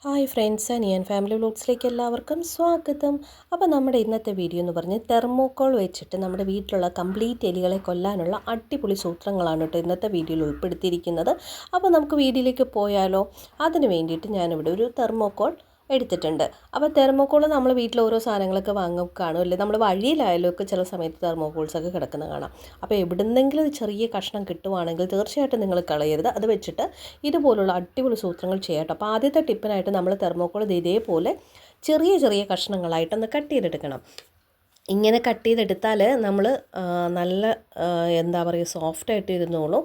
Hi friends, ഞാൻ family വ്ലോഗ്സിലേക്ക് എല്ലാവർക്കും സ്വാഗതം. അപ്പോൾ നമ്മുടെ ഇന്നത്തെ വീഡിയോ എന്ന് പറഞ്ഞ് തെർമോക്കോൾ വെച്ചിട്ട് നമ്മുടെ വീട്ടിലുള്ള കംപ്ലീറ്റ് എലികളെ കൊല്ലാനുള്ള അടിപൊളി സൂത്രങ്ങളാണ് കേട്ടോ ഇന്നത്തെ വീഡിയോയിൽ ഉൾപ്പെടുത്തിയിരിക്കുന്നത്. അപ്പോൾ നമുക്ക് വീഡിയോയിലേക്ക് പോയാലോ? അതിന് വേണ്ടിയിട്ട് ഞാനിവിടെ ഒരു തെർമോക്കോൾ എടുത്തിട്ടുണ്ട്. അപ്പോൾ തെർമോക്കോൾ നമ്മൾ വീട്ടിൽ ഓരോ സാധനങ്ങളൊക്കെ കാണും അല്ലേ, നമ്മൾ വഴിയിലായാലും ഒക്കെ ചില സമയത്ത് തെർമോക്കോൾസൊക്കെ കിടക്കുന്നത് കാണാം. അപ്പോൾ എവിടുന്നെങ്കിലും ഒരു ചെറിയ കഷ്ണം കിട്ടുവാണെങ്കിൽ തീർച്ചയായിട്ടും നിങ്ങൾ കളയരുത്. അത് വെച്ചിട്ട് ഇതുപോലുള്ള അടിപൊളി സൂത്രങ്ങൾ ചെയ്യാട്ടോ. അപ്പോൾ ആദ്യത്തെ ടിപ്പിനായിട്ട് നമ്മൾ തെർമോക്കോൾ ഇതേപോലെ ചെറിയ ചെറിയ കഷ്ണങ്ങളായിട്ടൊന്ന് കട്ട് ചെയ്തെടുക്കണം. ഇങ്ങനെ കട്ട് ചെയ്തെടുത്താൽ നമ്മൾ നല്ല എന്താ പറയുക സോഫ്റ്റായിട്ട് ഇരുന്നോളും.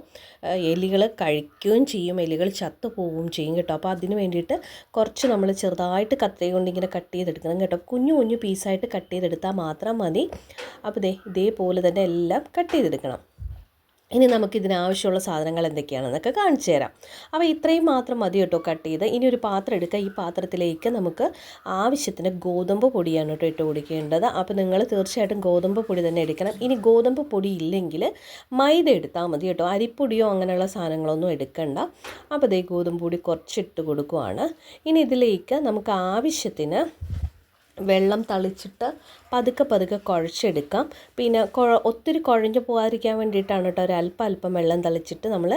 എലികൾ കഴിക്കുകയും ചെയ്യും, എലികൾ ചത്തു പോവുകയും ചെയ്യും കേട്ടോ. അപ്പോൾ അതിന് വേണ്ടിയിട്ട് കുറച്ച് നമ്മൾ ചെറുതായിട്ട് കത്തി കൊണ്ട് ഇങ്ങനെ കട്ട് ചെയ്തെടുക്കണം കേട്ടോ. കുഞ്ഞു കുഞ്ഞു പീസായിട്ട് കട്ട് ചെയ്തെടുത്താൽ മാത്രം മതി. അപ്പോൾ ഇതേപോലെ തന്നെ എല്ലാം കട്ട് ചെയ്തെടുക്കണം. ഇനി നമുക്കിതിനാവശ്യമുള്ള സാധനങ്ങൾ എന്തൊക്കെയാണെന്നൊക്കെ കാണിച്ചു തരാം. അപ്പോൾ ഇത്രയും മാത്രം മതി കേട്ടോ കട്ട് ചെയ്ത്. ഇനി ഒരു പാത്രം എടുക്കുക. ഈ പാത്രത്തിലേക്ക് നമുക്ക് ആവശ്യത്തിന് ഗോതമ്പ് പൊടിയാണ് കേട്ടോ ഇട്ട് കൊടുക്കേണ്ടത്. അപ്പോൾ നിങ്ങൾ തീർച്ചയായിട്ടും ഗോതമ്പ് പൊടി തന്നെ എടുക്കണം. ഇനി ഗോതമ്പ് പൊടി ഇല്ലെങ്കിൽ മൈദ എടുത്താൽ മതി കേട്ടോ. അരിപ്പൊടിയോ അങ്ങനെയുള്ള സാധനങ്ങളൊന്നും എടുക്കണ്ട. അപ്പോൾ ഗോതമ്പ് പൊടി കുറച്ചിട്ട് കൊടുക്കുവാണ്. ഇനി ഇതിലേക്ക് നമുക്ക് ആവശ്യത്തിന് വെള്ളം തളിച്ചിട്ട് പതുക്കെ കുഴച്ചെടുക്കാം. പിന്നെ ഒത്തിരി കുഴഞ്ഞു പോകാതിരിക്കാൻ വേണ്ടിയിട്ടാണ് കേട്ടോ അല്പം വെള്ളം തളിച്ചിട്ട് നമ്മൾ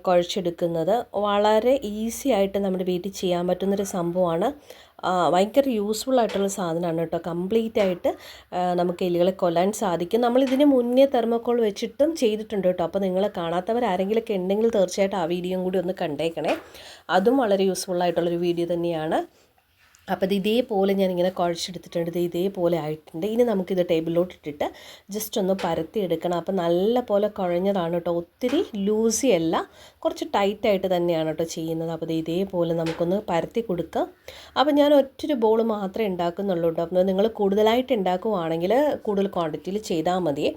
കുഴച്ചെടുക്കുന്നത്. വളരെ ഈസി ആയിട്ട് നമ്മുടെ വീട്ടിൽ ചെയ്യാൻ പറ്റുന്നൊരു സംഭവമാണ്. ഭയങ്കര യൂസ്ഫുൾ ആയിട്ടുള്ള സാധനമാണ് കേട്ടോ. കംപ്ലീറ്റ് ആയിട്ട് നമുക്ക് എലികളെ കൊല്ലാൻ സാധിക്കും. നമ്മളിതിന് മുന്നേ തെർമോക്കോൾ വെച്ചിട്ടും ചെയ്തിട്ടുണ്ട് കേട്ടോ. അപ്പോൾ നിങ്ങൾ കാണാത്തവരാരെങ്കിലുമൊക്കെ ഉണ്ടെങ്കിൽ തീർച്ചയായിട്ടും ആ വീഡിയോയും കൂടി ഒന്ന് കണ്ടേക്കണേ. അതും വളരെ യൂസ്ഫുൾ ആയിട്ടുള്ളൊരു വീഡിയോ തന്നെയാണ്. അപ്പോൾ ഇതേപോലെ ഞാനിങ്ങനെ കുഴച്ചെടുത്തിട്ടുണ്ട്. ഇതേപോലെ ആയിട്ടുണ്ട്. ഇനി നമുക്കിത് ടേബിളിലോട്ട് ഇട്ടിട്ട് ജസ്റ്റ് ഒന്ന് പരത്തി എടുക്കണം. അപ്പോൾ നല്ല പോലെ കുഴഞ്ഞതാണ് കേട്ടോ. ഒത്തിരി ലൂസി അല്ല, കുറച്ച് ടൈറ്റായിട്ട് തന്നെയാണ് കേട്ടോ ചെയ്യുന്നത്. അപ്പോൾ ഇതേപോലെ നമുക്കൊന്ന് പരത്തി കൊടുക്കാം. അപ്പോൾ ഞാൻ ഒറ്റൊരു ബോൾ മാത്രമേ ഉണ്ടാക്കുന്നുള്ളൂ കേട്ടോ. അപ്പോൾ നിങ്ങൾ കൂടുതലായിട്ട് ഉണ്ടാക്കുവാണെങ്കിൽ കൂടുതൽ ക്വാണ്ടിറ്റിയിൽ ചെയ്താൽ മതി.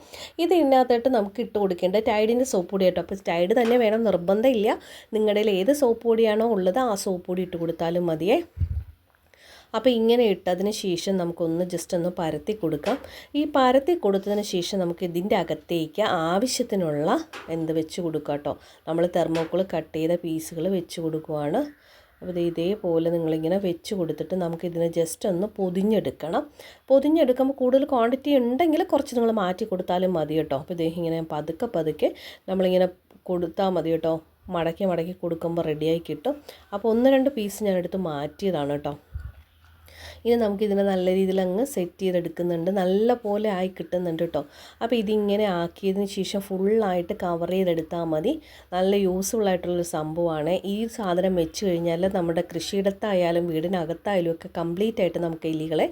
ഇതിനകത്തോട്ട് നമുക്ക് ഇട്ട് കൊടുക്കേണ്ട ടൈഡിൻ്റെ സോപ്പ് പൊടി കേട്ടോ. അപ്പോൾ ടൈഡ് തന്നെ വേണം, നിർബന്ധമില്ല. നിങ്ങളുടെ കയ്യിൽ ഏത് സോപ്പ് പൊടിയാണോ ഉള്ളത് ആ സോപ്പ് പൊടി ഇട്ട് കൊടുത്താലും മതിയേ. അപ്പോൾ ഇങ്ങനെ ഇട്ടതിന് ശേഷം നമുക്കൊന്ന് ജസ്റ്റ് ഒന്ന് പരത്തി കൊടുക്കാം. ഈ പരത്തി കൊടുത്തതിന് ശേഷം നമുക്ക് ഇതിൻ്റെ അകത്തേക്ക് ആവശ്യത്തിനുള്ള വെച്ച് കൊടുക്കാം കേട്ടോ. നമ്മൾ തെർമോക്കോൾ കട്ട് ചെയ്ത പീസുകൾ വെച്ച് കൊടുക്കുവാണ്. അപ്പോൾ ഇതേപോലെ നിങ്ങളിങ്ങനെ വെച്ച് കൊടുത്തിട്ട് നമുക്കിതിനെ ജസ്റ്റ് ഒന്ന് പൊതിഞ്ഞെടുക്കണം. പൊതിഞ്ഞെടുക്കുമ്പോൾ കൂടുതൽ ക്വാണ്ടിറ്റി ഉണ്ടെങ്കിൽ കുറച്ച് നിങ്ങൾ മാറ്റി കൊടുത്താലും മതി കേട്ടോ. അപ്പോൾ ഇങ്ങനെ പതുക്കെ നമ്മളിങ്ങനെ കൊടുത്താൽ മതി കേട്ടോ. മടക്കി കൊടുക്കുമ്പോൾ റെഡിയായി കിട്ടും. അപ്പോൾ 1-2 പീസ് ഞാനെടുത്ത് മാറ്റിയതാണ് കേട്ടോ. ഇനി നമുക്കിതിനെ നല്ല രീതിയിൽ അങ്ങ് സെറ്റ് ചെയ്തെടുക്കുന്നുണ്ട്. നല്ല പോലെ ആയി കിട്ടുന്നുണ്ട് കേട്ടോ. അപ്പോൾ ഇതിങ്ങനെ ആക്കിയതിന് ശേഷം ഫുള്ളായിട്ട് കവർ ചെയ്തെടുത്താൽ മതി. നല്ല യൂസ്ഫുൾ ആയിട്ടുള്ളൊരു സംഭവമാണ്. ഈ സാധനം വെച്ച് കഴിഞ്ഞാൽ നമ്മുടെ കൃഷിയിടത്തായാലും വീടിനകത്തായാലും ഒക്കെ കംപ്ലീറ്റ് ആയിട്ട് നമുക്ക് എലികളെ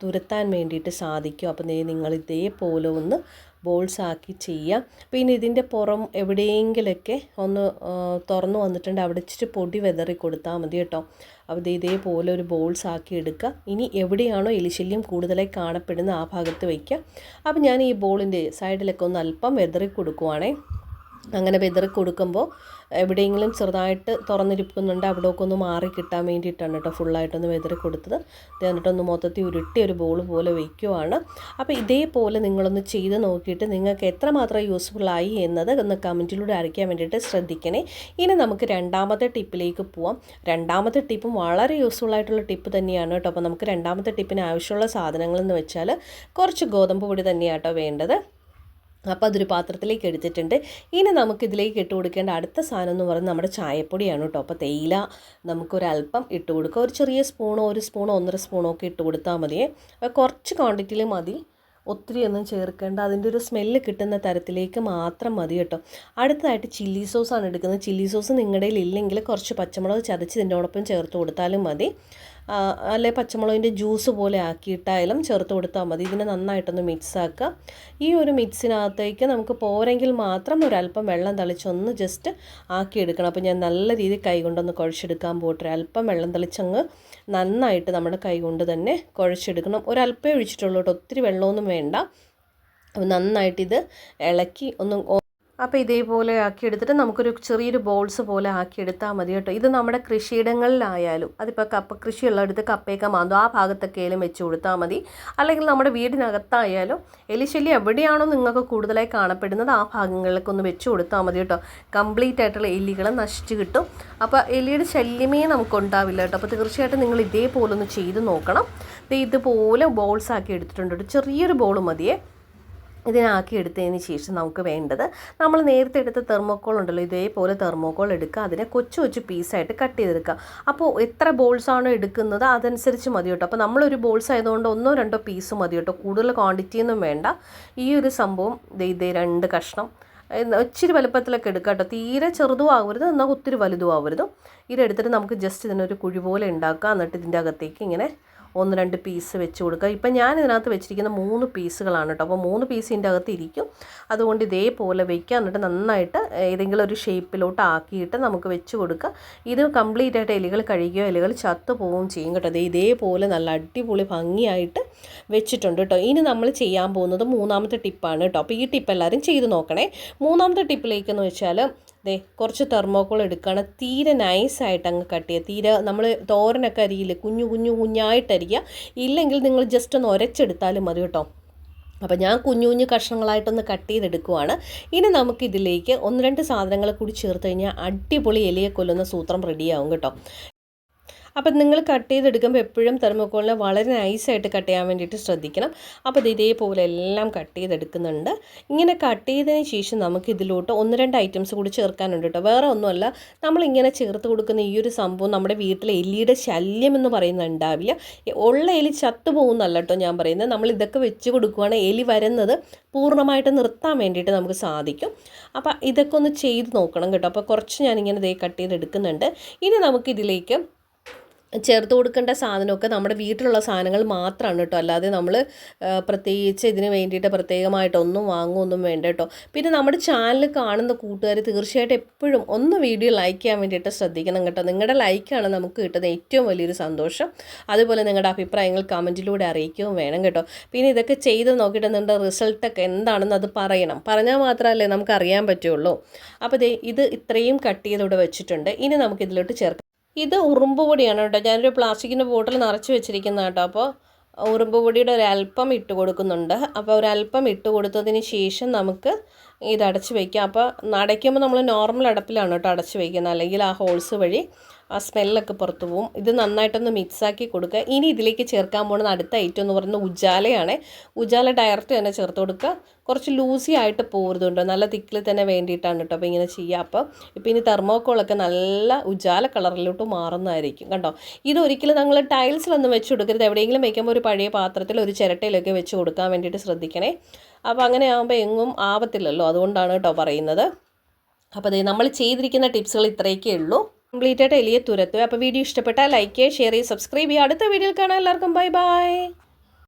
തുരത്താൻ വേണ്ടിയിട്ട് സാധിക്കും. അപ്പോൾ നിങ്ങൾ ഇതേപോലെ ഒന്ന് ബോൾസ് ആക്കി ചെയ്യാം. പിന്നെ ഇതിൻ്റെ പുറം എവിടെയെങ്കിലൊക്കെ ഒന്ന് തുറന്നു വന്നിട്ടുണ്ട്, അവിടെ ഇച്ചിരി പൊടി വെതറി കൊടുത്താൽ മതി കേട്ടോ. അപ്പോൾ ഇതേപോലെ ഒരു ബോൾസ് ആക്കി എടുക്കുക. ഇനി എവിടെയാണോ എലിശല്യം കൂടുതലായി കാണപ്പെടുന്ന ആ ഭാഗത്ത് വയ്ക്കുക. അപ്പോൾ ഞാൻ ഈ ബോളിൻ്റെ സൈഡിലൊക്കെ ഒന്ന് അല്പം വെതറി കൊടുക്കുവാണേ. അങ്ങനെ വെതറി കൊടുക്കുമ്പോൾ എവിടെയെങ്കിലും ചെറുതായിട്ട് തുറന്നിരിക്കുന്നുണ്ട് അവിടെയൊക്കെ ഒന്ന് മാറി കിട്ടാൻ വേണ്ടിയിട്ടാണ് കേട്ടോ ഫുള്ളായിട്ടൊന്ന് വെതറി കൊടുത്തത്. എന്നിട്ടൊന്ന് മൊത്തത്തിൽ ഉരുട്ടി ഒരു ബോൾ പോലെ വയ്ക്കുവാണ്. അപ്പോൾ ഇതേപോലെ നിങ്ങളൊന്ന് ചെയ്ത് നോക്കിയിട്ട് നിങ്ങൾക്ക് എത്രമാത്രം യൂസ്ഫുള്ളായി എന്നത് ഒന്ന് കമൻറ്റിലൂടെ അറിയിക്കാൻ വേണ്ടിയിട്ട് ശ്രദ്ധിക്കണേ. ഇനി നമുക്ക് രണ്ടാമത്തെ ടിപ്പിലേക്ക് പോവാം. രണ്ടാമത്തെ ടിപ്പും വളരെ യൂസ്ഫുൾ ആയിട്ടുള്ള ടിപ്പ് തന്നെയാണ് കേട്ടോ. അപ്പോൾ നമുക്ക് രണ്ടാമത്തെ ടിപ്പിന് ആവശ്യമുള്ള സാധനങ്ങളെന്ന് വെച്ചാൽ കുറച്ച് ഗോതമ്പ് പൊടി തന്നെയാണ് കേട്ടോ വേണ്ടത്. അപ്പോൾ അതൊരു പാത്രത്തിലേക്ക് എടുത്തിട്ടുണ്ട്. ഇനി നമുക്കിതിലേക്ക് ഇട്ട് കൊടുക്കേണ്ട അടുത്ത സാധനം എന്ന് പറയുന്നത് നമ്മുടെ ചായപ്പൊടിയാണ് കേട്ടോ. അപ്പോൾ തേയില നമുക്കൊരല്പം ഇട്ട് കൊടുക്കുക. ഒരു ചെറിയ സ്പൂണോ 1 സ്പൂണോ 1.5 സ്പൂണോ ഒക്കെ ഇട്ട് കൊടുത്താൽ മതിയേ. കുറച്ച് ക്വാണ്ടിറ്റിയിൽ മതി, ഒത്തിരി ഒന്നും ചേർക്കേണ്ട. അതിൻ്റെ ഒരു സ്മെല്ല് കിട്ടുന്ന തരത്തിലേക്ക് മാത്രം മതി കേട്ടോ. അടുത്തതായിട്ട് ചില്ലി സോസാണ് എടുക്കുന്നത്. ചില്ലി സോസ് നിങ്ങളുടെ കയ്യിൽ ഇല്ലെങ്കിൽ കുറച്ച് പച്ചമുളക് ചതച്ച് ഇതിൻ്റെയോടൊപ്പം ചേർത്ത് കൊടുത്താലും മതി. അല്ലെ പച്ചമുളകിൻ്റെ ജ്യൂസ് പോലെ ആക്കിയിട്ടായാലും ചേർത്ത് കൊടുത്താൽ മതി. ഇതിനെ നന്നായിട്ടൊന്ന് മിക്സാക്കുക. ഈ ഒരു മിക്സിനകത്തേക്ക് നമുക്ക് പോരെങ്കിൽ മാത്രം ഒരല്പം വെള്ളം തളിച്ചൊന്ന് ജസ്റ്റ് ആക്കിയെടുക്കണം. അപ്പോൾ ഞാൻ നല്ല രീതിയിൽ കൈ കൊണ്ടൊന്ന് കുഴച്ചെടുക്കാൻ പോട്ടെ. അല്പം വെള്ളം തളിച്ചങ്ങ് നന്നായിട്ട് നമ്മുടെ കൈ കൊണ്ട് തന്നെ കുഴച്ചെടുക്കണം. ഒരല്പേ ഒഴിച്ചിട്ടുള്ളൂ കേട്ടോ, ഒത്തിരി വെള്ളമൊന്നും വേണ്ട. അപ്പോൾ നന്നായിട്ടിത് ഇളക്കി ഒന്ന് അപ്പോൾ ഇതേപോലെ ആക്കിയെടുത്തിട്ട് നമുക്കൊരു ചെറിയൊരു ബോൾസ് പോലെ ആക്കിയെടുത്താൽ മതി കേട്ടോ. ഇത് നമ്മുടെ കൃഷിയിടങ്ങളിലായാലും അതിപ്പോൾ കപ്പ കൃഷിയുള്ളടുത്ത് കപ്പയൊക്കെ മാന്തും ആ ഭാഗത്തൊക്കെ ആയാലും വെച്ച് കൊടുത്താൽ മതി. അല്ലെങ്കിൽ നമ്മുടെ വീടിനകത്തായാലും എലിശല്യം എവിടെയാണോ നിങ്ങൾക്ക് കൂടുതലായി കാണപ്പെടുന്നത് ആ ഭാഗങ്ങളിലൊക്കെ ഒന്ന് വെച്ച് കൊടുത്താൽ മതി കേട്ടോ. കംപ്ലീറ്റ് ആയിട്ടുള്ള എലികൾ നശിച്ച് കിട്ടും. അപ്പോൾ എലിയുടെ ശല്യമേ നമുക്കുണ്ടാവില്ല കേട്ടോ. അപ്പോൾ തീർച്ചയായിട്ടും നിങ്ങൾ ഇതേപോലെ ഒന്ന് ചെയ്ത് നോക്കണം. ഇതുപോലെ ബോൾസ് ആക്കി എടുത്തിട്ടുണ്ട്. ചെറിയൊരു ബോൾ മതിയേ. ഇതിനാക്കി എടുത്തതിന് ശേഷം നമുക്ക് വേണ്ടത് നമ്മൾ നേരത്തെ എടുത്ത തെർമോക്കോൾ ഉണ്ടല്ലോ, ഇതേപോലെ തെർമോക്കോൾ എടുക്കുക. അതിനെ കൊച്ചു കൊച്ചു പീസായിട്ട് കട്ട് ചെയ്തെടുക്കുക. അപ്പോൾ എത്ര ബോൾസാണോ എടുക്കുന്നത് അതനുസരിച്ച് മതി കേട്ടോ. അപ്പോൾ നമ്മളൊരു ബോൾസ് ആയതുകൊണ്ട് 1-2 പീസ് മതി കേട്ടോ. കൂടുതൽ ക്വാണ്ടിറ്റിയൊന്നും വേണ്ട. ഈ ഒരു സംഭവം ഇതേ 2 കഷ്ണം ഇച്ചിരി വലുപ്പത്തിലൊക്കെ എടുക്കുക കേട്ടോ. തീരെ ചെറുതും ആവരുത്, എന്നാൽ ഒത്തിരി വലുതും ആവരുത്. ഇതെടുത്തിട്ട് നമുക്ക് ജസ്റ്റ് ഇതിനൊരു കുഴി പോലെ ഉണ്ടാക്കുക. എന്നിട്ട് ഇതിൻ്റെ അകത്തേക്ക് ഇങ്ങനെ 1-2 പീസ് വെച്ച് കൊടുക്കുക. ഇപ്പം ഞാൻ ഇതിനകത്ത് വെച്ചിരിക്കുന്ന 3 പീസുകളാണ് കേട്ടോ. അപ്പോൾ 3 പീസ് ഇതിൻ്റെ അകത്ത് ഇരിക്കും. അതുകൊണ്ട് ഇതേപോലെ വയ്ക്കുക. എന്നിട്ട് നന്നായിട്ട് ഏതെങ്കിലും ഒരു ഷേപ്പിലോട്ട് ആക്കിയിട്ട് നമുക്ക് വെച്ച് കൊടുക്കുക. ഇത് കംപ്ലീറ്റ് ആയിട്ട് എലികൾ കഴിയുകയോ എലികൾ ചത്തു പോവുകയും ചെയ്യും കേട്ടോ. ഇതേപോലെ നല്ല അടിപൊളി ഭംഗിയായിട്ട് വെച്ചിട്ടുണ്ട് കേട്ടോ. ഇനി നമ്മൾ ചെയ്യാൻ പോകുന്നത് 3ാമത്തെ ടിപ്പാണ് കേട്ടോ. അപ്പോൾ ഈ ടിപ്പ് എല്ലാവരും ചെയ്ത് നോക്കണേ. 3ാമത്തെ ടിപ്പിലേക്കെന്ന് വെച്ചാൽ കുറച്ച് തെർമോക്കോൾ എടുക്കുകയാണ്. തീരെ നൈസായിട്ട് അങ്ങ് കട്ട് ചെയ്യുക. തീരെ നമ്മൾ തോരനൊക്കെ അരിയില്ലേ, കുഞ്ഞായിട്ട് അരിയുക. ഇല്ലെങ്കിൽ നിങ്ങൾ ജസ്റ്റ് ഒന്ന് ഉരച്ചെടുത്താലും മതി കേട്ടോ. അപ്പോൾ ഞാൻ കുഞ്ഞു കഷ്ണങ്ങളായിട്ടൊന്ന് കട്ട് ചെയ്തെടുക്കുവാണ്. ഇനി നമുക്കിതിലേക്ക് 1-2 സാധനങ്ങൾ കൂടി ചേർത്ത് കഴിഞ്ഞാൽ അടിപൊളി എലിയെ കൊല്ലുന്ന സൂത്രം റെഡിയാവും കേട്ടോ. അപ്പം നിങ്ങൾ കട്ട് ചെയ്തെടുക്കുമ്പോൾ എപ്പോഴും തെർമോക്കോളിനെ വളരെ നൈസായിട്ട് കട്ട് ചെയ്യാൻ വേണ്ടിയിട്ട് ശ്രദ്ധിക്കണം. അപ്പോൾ ഇത് ഇതേപോലെ എല്ലാം കട്ട് ചെയ്തെടുക്കുന്നുണ്ട്. ഇങ്ങനെ കട്ട് ചെയ്തതിന് ശേഷം നമുക്ക് ഇതിലോട്ട് 1-2 ഐറ്റംസ് കൂടി ചേർക്കാനുണ്ട് കേട്ടോ. വേറെ ഒന്നുമല്ല, നമ്മളിങ്ങനെ ചേർത്ത് കൊടുക്കുന്ന ഈ ഒരു സംഭവം നമ്മുടെ വീട്ടിലെ എലിയുടെ ശല്യം എന്ന് പറയുന്നത് ഉണ്ടാവില്ല. ഉള്ള എലി ചത്തു പോകുന്നല്ല കേട്ടോ ഞാൻ പറയുന്നത്. നമ്മൾ ഇതൊക്കെ വെച്ച് കൊടുക്കുകയാണെങ്കിൽ എലി വരുന്നത് പൂർണ്ണമായിട്ട് നിർത്താൻ വേണ്ടിയിട്ട് നമുക്ക് സാധിക്കും. അപ്പോൾ ഇതൊക്കെ ഒന്ന് ചെയ്ത് നോക്കണം കേട്ടോ. അപ്പോൾ കുറച്ച് ഞാനിങ്ങനെ കട്ട് ചെയ്തെടുക്കുന്നുണ്ട്. ഇനി നമുക്കിതിലേക്ക് ചേർത്ത് കൊടുക്കേണ്ട സാധനമൊക്കെ നമ്മുടെ വീട്ടിലുള്ള സാധനങ്ങൾ മാത്രമാണ് കേട്ടോ. അല്ലാതെ നമ്മൾ പ്രത്യേകിച്ച് ഇതിന് വേണ്ടിയിട്ട് പ്രത്യേകമായിട്ടൊന്നും വാങ്ങുമൊന്നും വേണ്ട കേട്ടോ. പിന്നെ നമ്മുടെ ചാനൽ കാണുന്ന കൂട്ടുകാർ തീർച്ചയായിട്ടും എപ്പോഴും ഒന്ന് വീഡിയോ ലൈക്ക് ചെയ്യാൻ വേണ്ടിയിട്ട് ശ്രദ്ധിക്കണം കേട്ടോ. നിങ്ങളുടെ ലൈക്കാണ് നമുക്ക് കിട്ടുന്ന ഏറ്റവും വലിയൊരു സന്തോഷം. അതുപോലെ നിങ്ങളുടെ അഭിപ്രായങ്ങൾ കമൻറ്റിലൂടെ അറിയിക്കുകയും വേണം കേട്ടോ. പിന്നെ ഇതൊക്കെ ചെയ്ത് നോക്കിയിട്ട് നിങ്ങളുടെ റിസൾട്ടൊക്കെ എന്താണെന്ന് അത് പറയണം. പറഞ്ഞാൽ മാത്രമല്ലേ നമുക്ക് അറിയാൻ പറ്റുള്ളൂ. അപ്പോൾ ഇത് ഇത്രയും കട്ട് ചെയ്തിവിടെ വെച്ചിട്ടുണ്ട്. ഇനി നമുക്കിതിലോട്ട് ചേർക്കാം. ഇത് ഉറുമ്പ് പൊടിയാണ് കേട്ടോ. ഞാനൊരു പ്ലാസ്റ്റിക്കിൻ്റെ ബോട്ടിൽ നിറച്ച് വെച്ചിരിക്കുന്ന കേട്ടോ. അപ്പോൾ ഉറുമ്പ് പൊടിയുടെ ഒരല്പം ഇട്ട് കൊടുക്കുന്നുണ്ട്. അപ്പോൾ ഒരല്പം ഇട്ട് കൊടുത്തതിന് ശേഷം നമുക്ക് ഇത് അടച്ച് വയ്ക്കാം. അപ്പോൾ അടയ്ക്കുമ്പോൾ നമ്മൾ നോർമൽ അടപ്പിലാണ് കേട്ടോ അടച്ച് വയ്ക്കുന്നത്. അല്ലെങ്കിൽ ആ ഹോൾസ് വഴി ആ സ്മെല്ലൊക്കെ പുറത്തു പോവും. ഇത് നന്നായിട്ടൊന്ന് മിക്സാക്കി കൊടുക്കുക. ഇനി ഇതിലേക്ക് ചേർക്കാൻ പോകുന്ന അടുത്ത ഐറ്റം എന്ന് പറയുന്നത് ഉജാലയാണ്. ഉജാല ഡയറക്റ്റ് തന്നെ ചേർത്ത് കൊടുക്കുക. കുറച്ച് ലൂസി ആയിട്ട് പോരുതുണ്ടോ, നല്ല തിക്കിൽ തന്നെ വേണ്ടിയിട്ടാണ് കേട്ടോ. അപ്പോൾ ഇങ്ങനെ ചെയ്യുക. അപ്പോൾ ഇപ്പോൾ ഇനി തെർമോക്കോളൊക്കെ നല്ല ഉജാല കളറിലോട്ട് മാറുന്നതായിരിക്കും കണ്ടോ. ഇതൊരിക്കലും നിങ്ങൾ ടൈൽസിലൊന്നും വെച്ച് കൊടുക്കരുത്. എവിടെയെങ്കിലും വയ്ക്കുമ്പോൾ ഒരു പഴയ പാത്രത്തിൽ ഒരു ചിരട്ടയിലൊക്കെ വെച്ച് കൊടുക്കാൻ വേണ്ടിയിട്ട് ശ്രദ്ധിക്കണേ. അപ്പോൾ അങ്ങനെ ആകുമ്പോൾ എങ്ങും ആവത്തില്ലല്ലോ, അതുകൊണ്ടാണ് കേട്ടോ പറയുന്നത്. അപ്പോൾ നമ്മൾ ചെയ്തിരിക്കുന്ന ടിപ്സുകൾ ഇത്രയൊക്കെ ഉള്ളൂ. കംപ്ലീറ്റ് ആയിട്ട് എലിയെ തുരത്തുക. അപ്പോൾ വീഡിയോ ഇഷ്ടപ്പെട്ടാൽ ലൈക്ക് ചെയ്യുക, ഷെയർ ചെയ്യുക, സബ്സ്ക്രൈബ് ചെയ്യുക. അടുത്ത വീഡിയോയിൽ കാണാം. എല്ലാവർക്കും ബൈ ബൈ.